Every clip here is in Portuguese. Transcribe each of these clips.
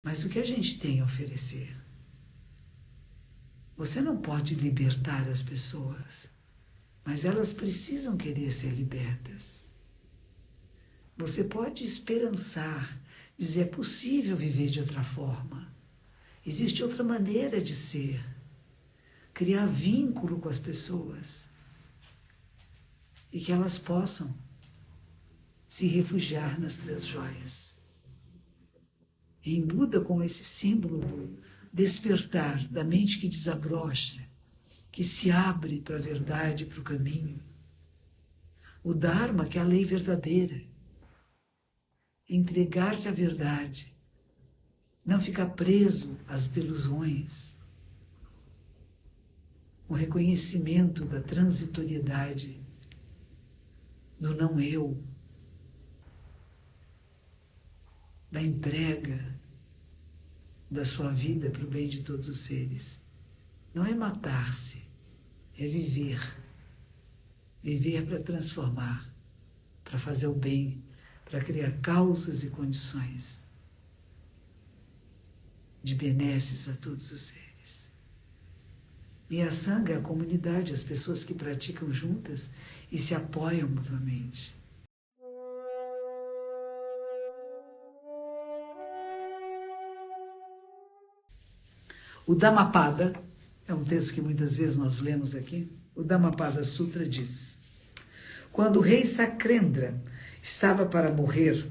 Mas o que a gente tem a oferecer? Você não pode libertar as pessoas, mas elas precisam querer ser libertas. Você pode esperançar, dizer: é possível viver de outra forma. Existe outra maneira de ser. Criar vínculo com as pessoas e que elas possam se refugiar nas três joias. Em Buda, com esse símbolo do despertar da mente que desabrocha, que se abre para a verdade, para o caminho. O Dharma, que é a lei verdadeira. Entregar-se à verdade. Não ficar preso às delusões. O reconhecimento da transitoriedade, do não eu, da entrega da sua vida para o bem de todos os seres. Não é matar-se, é viver. Viver para transformar, para fazer o bem, para criar causas e condições de benesses a todos os seres. E a Sangha é a comunidade, as pessoas que praticam juntas e se apoiam mutuamente. O Dhammapada, é um texto que muitas vezes nós lemos aqui, o Dhammapada Sutra diz: quando o rei Sakrendra estava para morrer,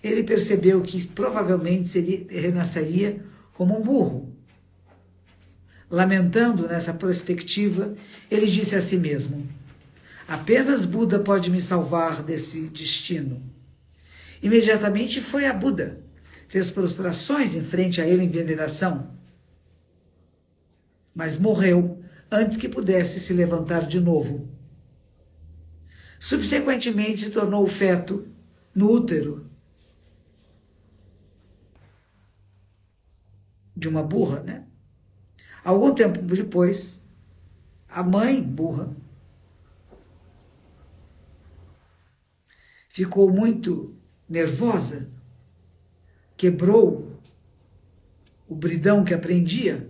ele percebeu que provavelmente ele renasceria como um burro. Lamentando nessa perspectiva, ele disse a si mesmo: apenas Buda pode me salvar desse destino. Imediatamente foi a Buda, fez prostrações em frente a ele em veneração, mas morreu antes que pudesse se levantar de novo. Subsequentemente se tornou feto no útero de uma burra, né? Algum tempo depois, a mãe burra ficou muito nervosa, quebrou o bridão que aprendia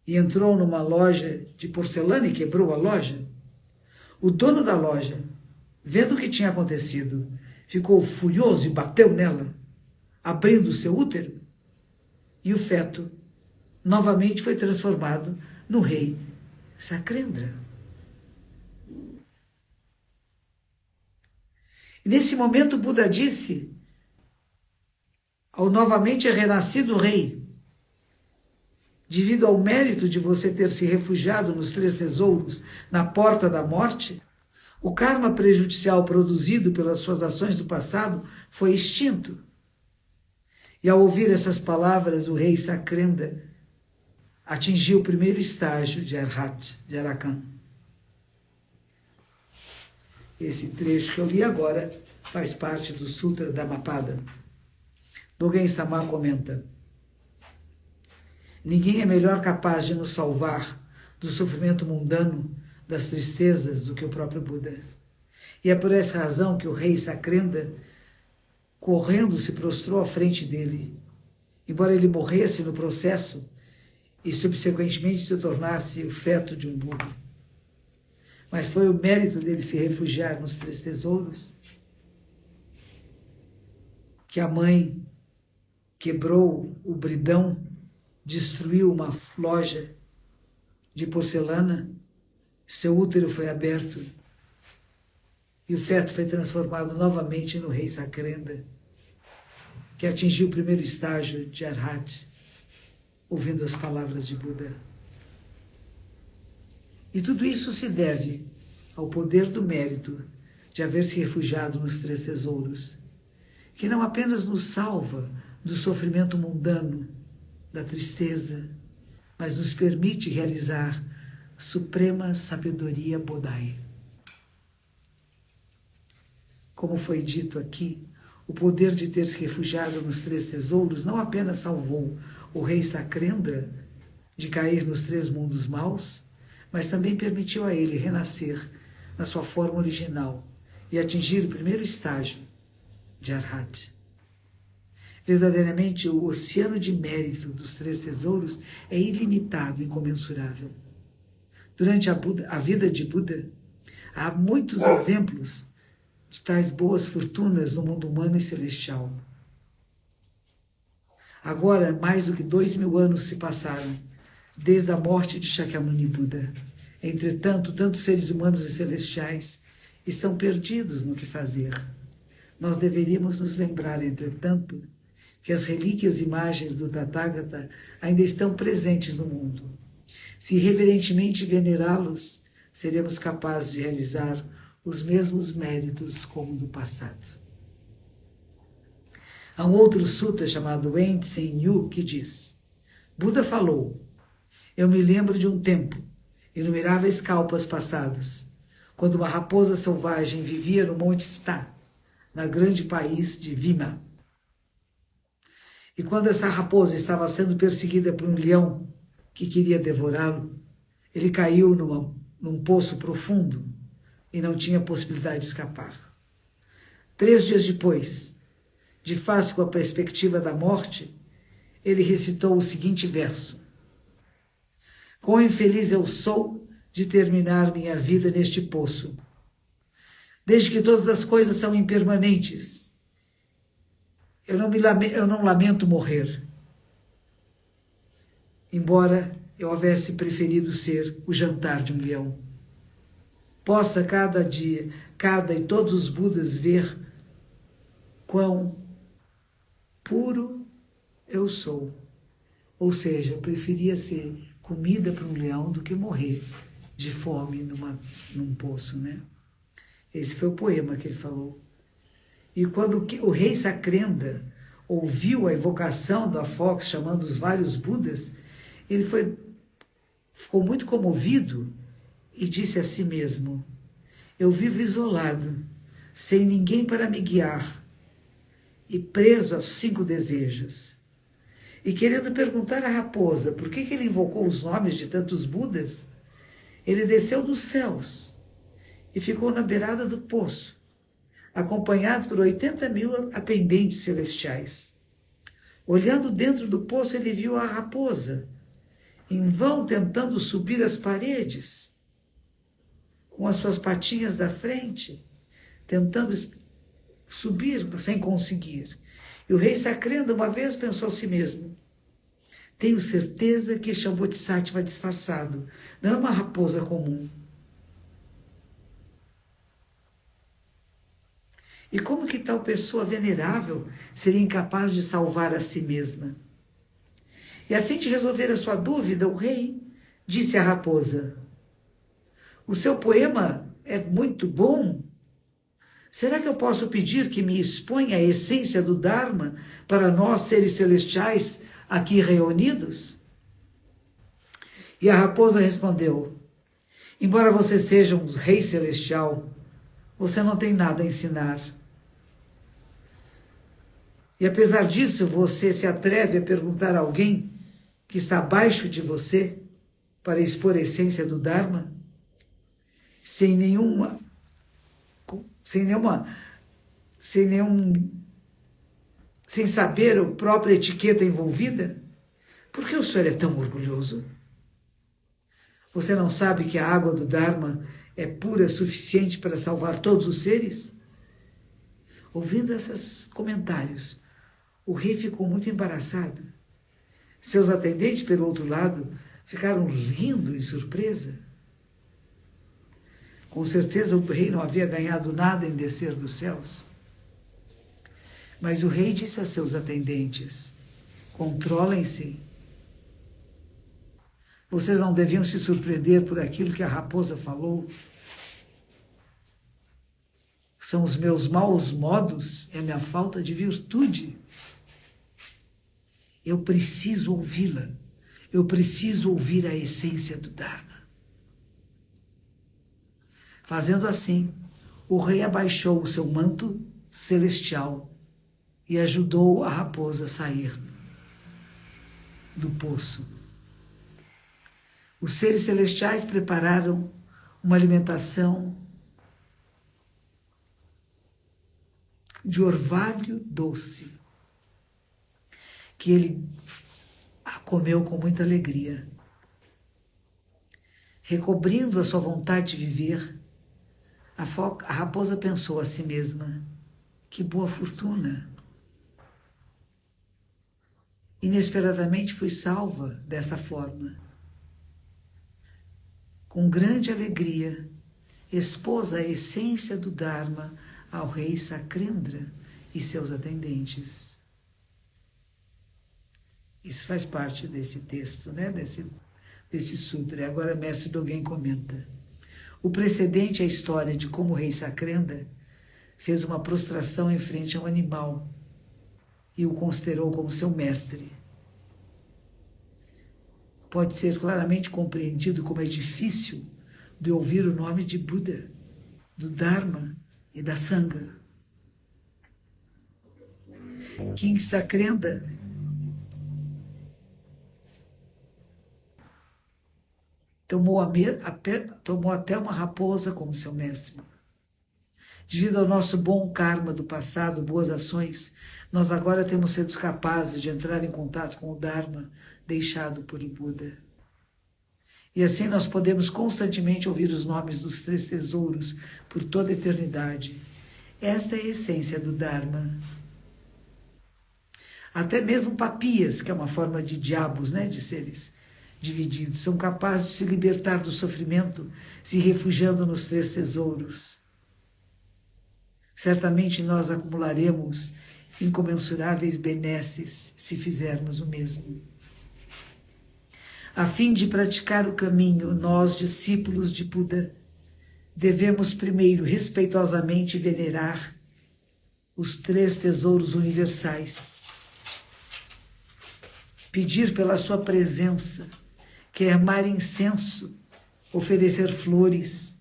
e entrou numa loja de porcelana e quebrou a loja. O dono da loja, vendo o que tinha acontecido, ficou furioso e bateu nela, abrindo seu útero, e o feto novamente foi transformado no rei Sakrendra. E nesse momento Buda disse ao novamente renascido rei: devido ao mérito de você ter se refugiado nos três tesouros na porta da morte, o karma prejudicial produzido pelas suas ações do passado foi extinto. E ao ouvir essas palavras, o rei Sakrendra atingiu o primeiro estágio de Arhat, de Arakan. Esse trecho que eu li agora faz parte do Sutra Dhammapada. Dogen Sama comenta: ninguém é melhor capaz de nos salvar do sofrimento mundano, das tristezas, do que o próprio Buda. E é por essa razão que o rei Sakrendra, correndo, se prostrou à frente dele. Embora ele morresse no processo e subsequentemente se tornasse o feto de um burro. Mas foi o mérito dele se refugiar nos três tesouros que a mãe quebrou o bridão, destruiu uma loja de porcelana, seu útero foi aberto e o feto foi transformado novamente no rei Sakrendra, que atingiu o primeiro estágio de Arhat, ouvindo as palavras de Buda. E tudo isso se deve ao poder do mérito de haver se refugiado nos três tesouros, que não apenas nos salva do sofrimento mundano, da tristeza, mas nos permite realizar a suprema sabedoria Bodhi. Como foi dito aqui, o poder de ter se refugiado nos três tesouros não apenas salvou o rei Sakrendra de cair nos três mundos maus, mas também permitiu a ele renascer na sua forma original e atingir o primeiro estágio de Arhat. Verdadeiramente, o oceano de mérito dos 3 tesouros é ilimitado e incomensurável. Durante a vida de Buda, há muitos exemplos de tais boas fortunas no mundo humano e celestial. Agora, mais do que 2000 anos se passaram desde a morte de Shakyamuni Buda. Entretanto, tanto seres humanos e celestiais estão perdidos no que fazer. Nós deveríamos nos lembrar, entretanto, que as relíquias e imagens do Tathagata ainda estão presentes no mundo. Se reverentemente venerá-los, seremos capazes de realizar os mesmos méritos como no passado. Há um outro sutta chamado Wen-Tsen Yu que diz: Buda falou, eu me lembro de um tempo, inumeráveis kalpas passados, quando uma raposa selvagem vivia no Monte Sta, no grande país de Vima. E quando essa raposa estava sendo perseguida por um leão que queria devorá-lo, ele caiu num poço profundo e não tinha possibilidade de escapar. 3 dias depois, de face com a perspectiva da morte, ele recitou o seguinte verso: Quão infeliz eu sou de terminar minha vida neste poço. Desde que todas as coisas são impermanentes, eu não lamento morrer, embora eu houvesse preferido ser o jantar de um leão. Possa cada dia, cada e todos os Budas ver quão puro eu sou. Ou seja, eu preferia ser comida para um leão do que morrer de fome num poço, né? Esse foi o poema que ele falou. E quando o rei Sakrenda ouviu a invocação da Fox chamando os vários Budas, ele ficou muito comovido e disse a si mesmo: eu vivo isolado, sem ninguém para me guiar e preso aos 5 desejos. E querendo perguntar à raposa por que ele invocou os nomes de tantos Budas, ele desceu dos céus e ficou na beirada do poço, acompanhado por 80.000 atendentes celestiais. Olhando dentro do poço, ele viu a raposa, em vão tentando subir as paredes, com as suas patinhas da frente, tentando subir sem conseguir. E o rei Sakrenda uma vez pensou a si mesmo: tenho certeza que este é um Bodhisattva disfarçado, não é uma raposa comum. E como que tal pessoa venerável seria incapaz de salvar a si mesma? E a fim de resolver a sua dúvida, o rei disse à raposa: o seu poema é muito bom. Será que eu posso pedir que me exponha a essência do Dharma para nós, seres celestiais, aqui reunidos? E a raposa respondeu: embora você seja um rei celestial, você não tem nada a ensinar. E apesar disso, você se atreve a perguntar a alguém que está abaixo de você para expor a essência do Dharma? Sem saber a própria etiqueta envolvida? Por que o senhor é tão orgulhoso? Você não sabe que a água do Dharma é pura o suficiente para salvar todos os seres? Ouvindo esses comentários, o rei ficou muito embaraçado. Seus atendentes, pelo outro lado, ficaram rindo em surpresa. Com certeza o rei não havia ganhado nada em descer dos céus. Mas o rei disse a seus atendentes: controlem-se. Vocês não deviam se surpreender por aquilo que a raposa falou. São os meus maus modos e a minha falta de virtude. Eu preciso ouvi-la. Eu preciso ouvir a essência do Dharma. Fazendo assim, o rei abaixou o seu manto celestial e ajudou a raposa a sair do poço. Os seres celestiais prepararam uma alimentação de orvalho doce que ele a comeu com muita alegria. Recobrindo a sua vontade de viver, a raposa pensou a si mesma: que boa fortuna! Inesperadamente fui salva dessa forma. Com grande alegria, expôs a essência do Dharma ao rei Sakrendra e seus atendentes. Isso faz parte desse texto, né? desse sutra. Agora, mestre Dogen comenta. O precedente é a história de como o rei Sakrendra fez uma prostração em frente a um animal e o considerou como seu mestre. Pode ser claramente compreendido como é difícil de ouvir o nome de Buda, do Dharma e da Sangha. King Sakrendra tomou até uma raposa como seu mestre. Devido ao nosso bom karma do passado, boas ações, nós agora temos sido capazes de entrar em contato com o Dharma deixado por Buda. E assim nós podemos constantemente ouvir os nomes dos 3 tesouros por toda a eternidade. Esta é a essência do Dharma. Até mesmo papias, que é uma forma de diabos, né, de seres divididos, são capazes de se libertar do sofrimento se refugiando nos 3 tesouros. Certamente nós acumularemos incomensuráveis benesses se fizermos o mesmo. A fim de praticar o caminho, nós, discípulos de Buda, devemos primeiro respeitosamente venerar os 3 tesouros universais, pedir pela sua presença, queimar incenso, oferecer flores.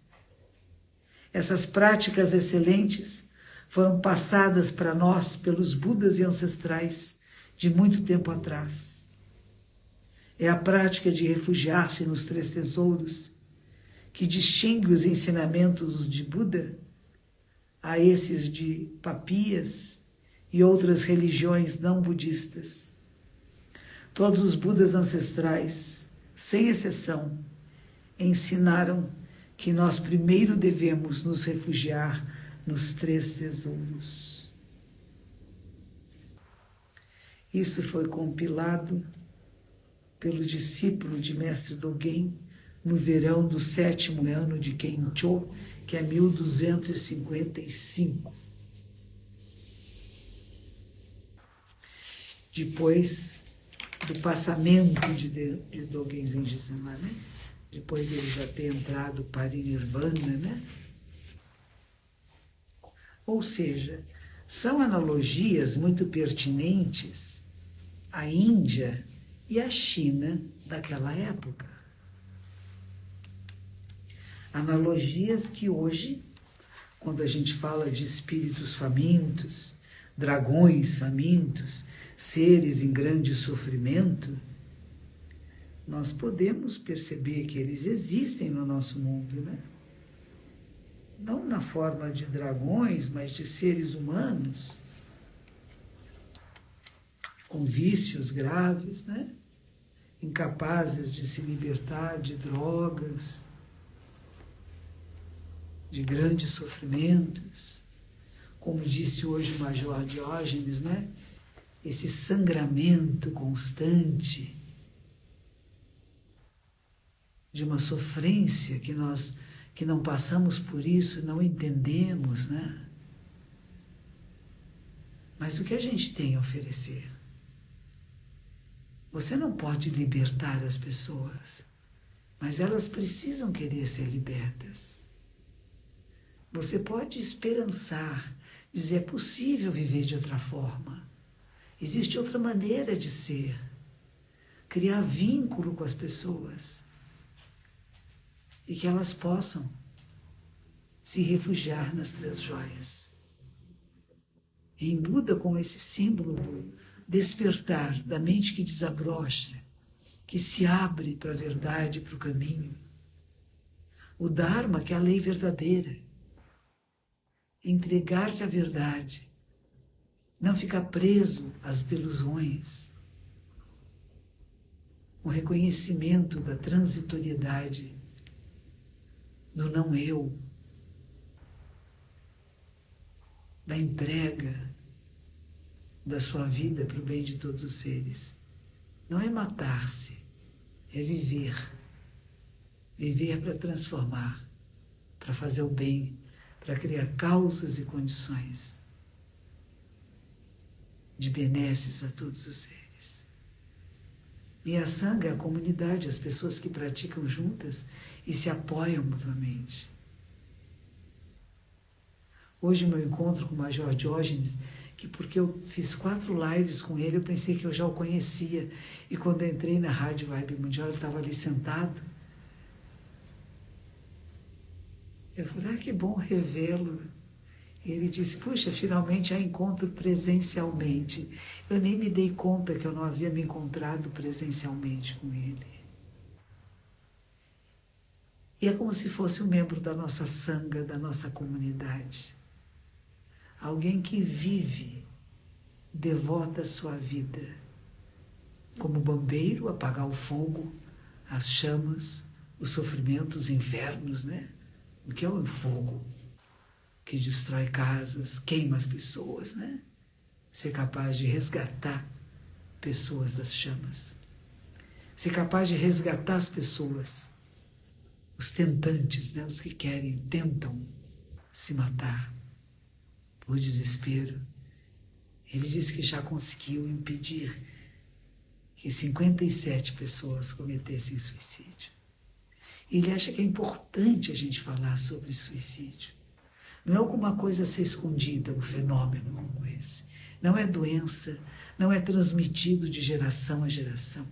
Essas práticas excelentes foram passadas para nós pelos Budas e ancestrais de muito tempo atrás. É a prática de refugiar-se nos 3 tesouros que distingue os ensinamentos de Buda a esses de papias e outras religiões não budistas. Todos os Budas ancestrais, sem exceção, ensinaram que nós primeiro devemos nos refugiar nos 3 tesouros. Isso foi compilado pelo discípulo de Mestre Dogen no verão do 7º ano de Kencho, que é 1255. Depois do passamento de Dogen Zenji Sama, né? Depois dele já ter entrado para Nirvana, né? Ou seja, são analogias muito pertinentes à Índia e à China daquela época. Analogias que hoje, quando a gente fala de espíritos famintos, dragões famintos, seres em grande sofrimento, nós podemos perceber que eles existem no nosso mundo, né? Não na forma de dragões, mas de seres humanos, com vícios graves, né? Incapazes de se libertar de drogas, de grandes sofrimentos. Como disse hoje o Major Diógenes, né? Esse sangramento constante de uma sofrência que nós que não passamos por isso, não entendemos, né? Mas o que a gente tem a oferecer? Você não pode libertar as pessoas, mas elas precisam querer ser libertas. Você pode esperançar, dizer, é possível viver de outra forma. Existe outra maneira de ser. Criar vínculo com as pessoas. E que elas possam se refugiar nas 3 joias. Em Buda, com esse símbolo do despertar da mente que desabrocha, que se abre para a verdade, para o caminho. O Dharma, que é a lei verdadeira. Entregar-se à verdade. Não ficar preso às ilusões. um reconhecimento da transitoriedade, do não eu, da entrega da sua vida para o bem de todos os seres. Não é matar-se, é viver. Viver para transformar, para fazer o bem, para criar causas e condições de benesses a todos os seres. E a Sangha é a comunidade, as pessoas que praticam juntas e se apoiam mutuamente. Hoje, meu encontro com o Major Diógenes, que porque eu fiz 4 lives com ele, eu pensei que eu já o conhecia. E quando eu entrei na Rádio Vibe Mundial, ele estava ali sentado. Eu falei, que bom revê-lo. E ele disse, puxa, finalmente há encontro presencialmente. Eu nem me dei conta que eu não havia me encontrado presencialmente com ele. E é como se fosse um membro da nossa Sangha, da nossa comunidade. Alguém que vive, devota a sua vida. Como bombeiro, apagar o fogo, as chamas, o sofrimento, os infernos, né? O que é o fogo? Que destrói casas, queima as pessoas, né? Ser capaz de resgatar pessoas das chamas. Ser capaz de resgatar as pessoas, os tentantes, né? Os que tentam se matar por desespero. Ele disse que já conseguiu impedir que 57 pessoas cometessem suicídio. Ele acha que é importante a gente falar sobre suicídio. Não é alguma coisa a ser escondida, um fenômeno como esse. Não é doença, não é transmitido de geração a geração.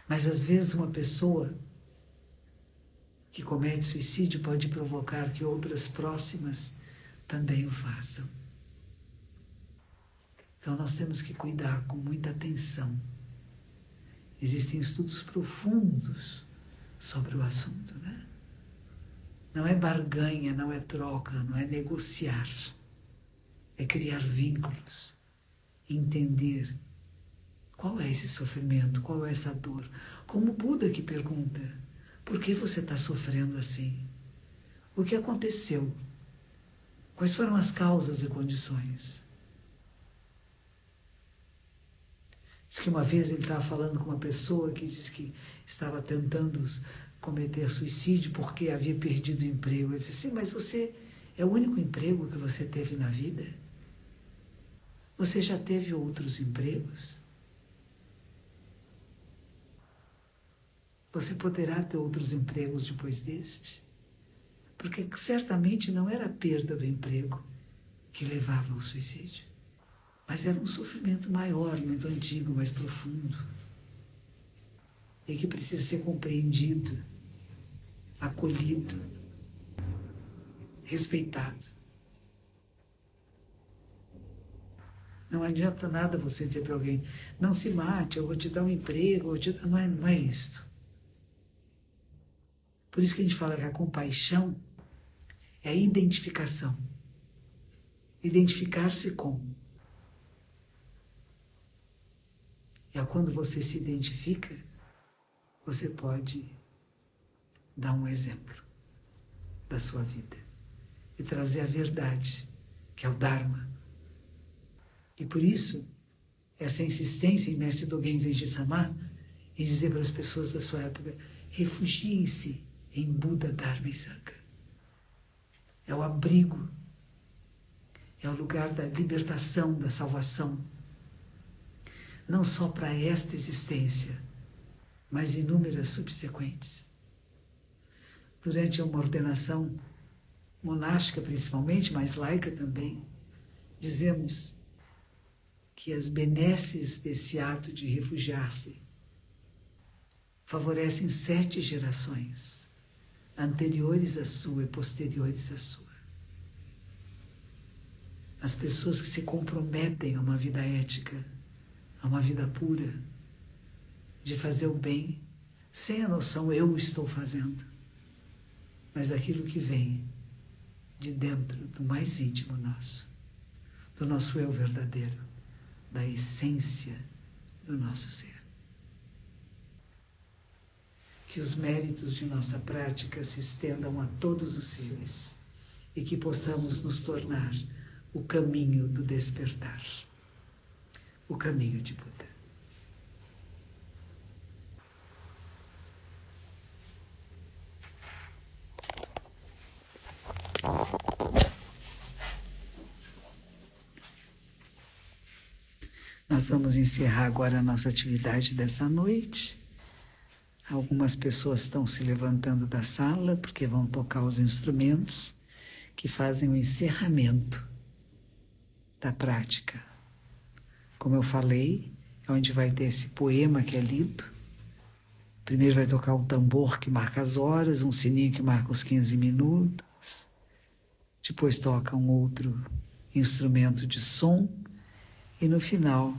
Mas às vezes uma pessoa que comete suicídio pode provocar que outras próximas também o façam. Então nós temos que cuidar com muita atenção. Existem estudos profundos sobre o assunto, né? Não é barganha, não é troca, não é negociar. É criar vínculos, entender qual é esse sofrimento, qual é essa dor. Como o Buda que pergunta, por que você está sofrendo assim? O que aconteceu? Quais foram as causas e condições? Diz que uma vez ele estava falando com uma pessoa que disse que estava tentando cometer suicídio porque havia perdido o emprego. Ele disse assim, mas você é o único emprego que você teve na vida? Você já teve outros empregos? Você poderá ter outros empregos depois deste? Porque certamente não era a perda do emprego que levava ao suicídio, mas era um sofrimento maior, muito antigo, mais profundo, e que precisa ser compreendido, acolhido, respeitado. Não adianta nada você dizer para alguém, não se mate, eu vou te dar um emprego, não é isso. Por isso que a gente fala que a compaixão é a identificação. Identificar-se com. É quando você se identifica, você pode dar um exemplo da sua vida e trazer a verdade, que é o Dharma. E por isso, essa insistência em Mestre Dogen Zenji Sama em dizer para as pessoas da sua época, refugiem-se em Buda, Dharma e Sangha. É o abrigo, é o lugar da libertação, da salvação. Não só para esta existência, mas inúmeras subsequentes. Durante uma ordenação monástica principalmente, mas laica também, dizemos que as benesses desse ato de refugiar-se favorecem 7 gerações, anteriores à sua e posteriores à sua. As pessoas que se comprometem a uma vida ética, a uma vida pura, de fazer o bem, sem a noção eu estou fazendo, mas daquilo que vem de dentro do mais íntimo nosso, do nosso eu verdadeiro, da essência do nosso ser. que os méritos de nossa prática se estendam a todos os seres e que possamos nos tornar o caminho do despertar, o caminho de Buda. Nós vamos encerrar agora a nossa atividade dessa noite. Algumas pessoas estão se levantando da sala porque vão tocar os instrumentos que fazem o encerramento da prática. Como eu falei, é onde vai ter esse poema que é lido. Primeiro vai tocar o tambor que marca as horas, um sininho que marca os 15 minutos. Depois toca um outro instrumento de som. E no final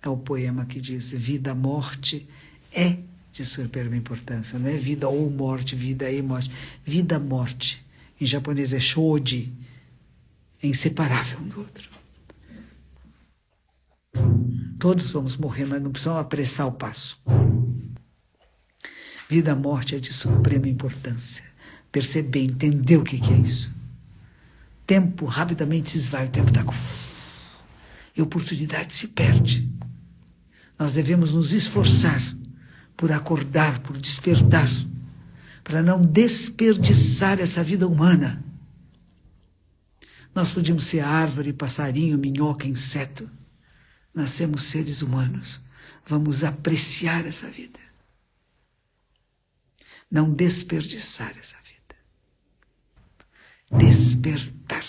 é o poema que diz: vida, morte é de suprema importância. Não é vida ou morte, vida e morte. Vida, morte. Em japonês é shoji. É inseparável um do outro. Todos vamos morrer, mas não precisamos apressar o passo. Vida, morte é de suprema importância. Perceber, entender o que é isso. Tempo rapidamente se esvai, o tempo está com... E a oportunidade se perde. Nós devemos nos esforçar por acordar, por despertar, para não desperdiçar essa vida humana. Nós podíamos ser árvore, passarinho, minhoca, inseto. Nascemos seres humanos. Vamos apreciar essa vida. Não desperdiçar essa vida. Despertar.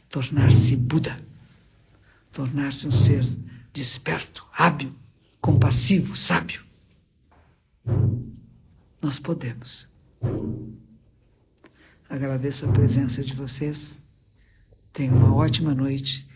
Tornar-se Buda. Tornar-se um ser desperto, hábil, compassivo, sábio. Nós podemos. Agradeço a presença de vocês. Tenham uma ótima noite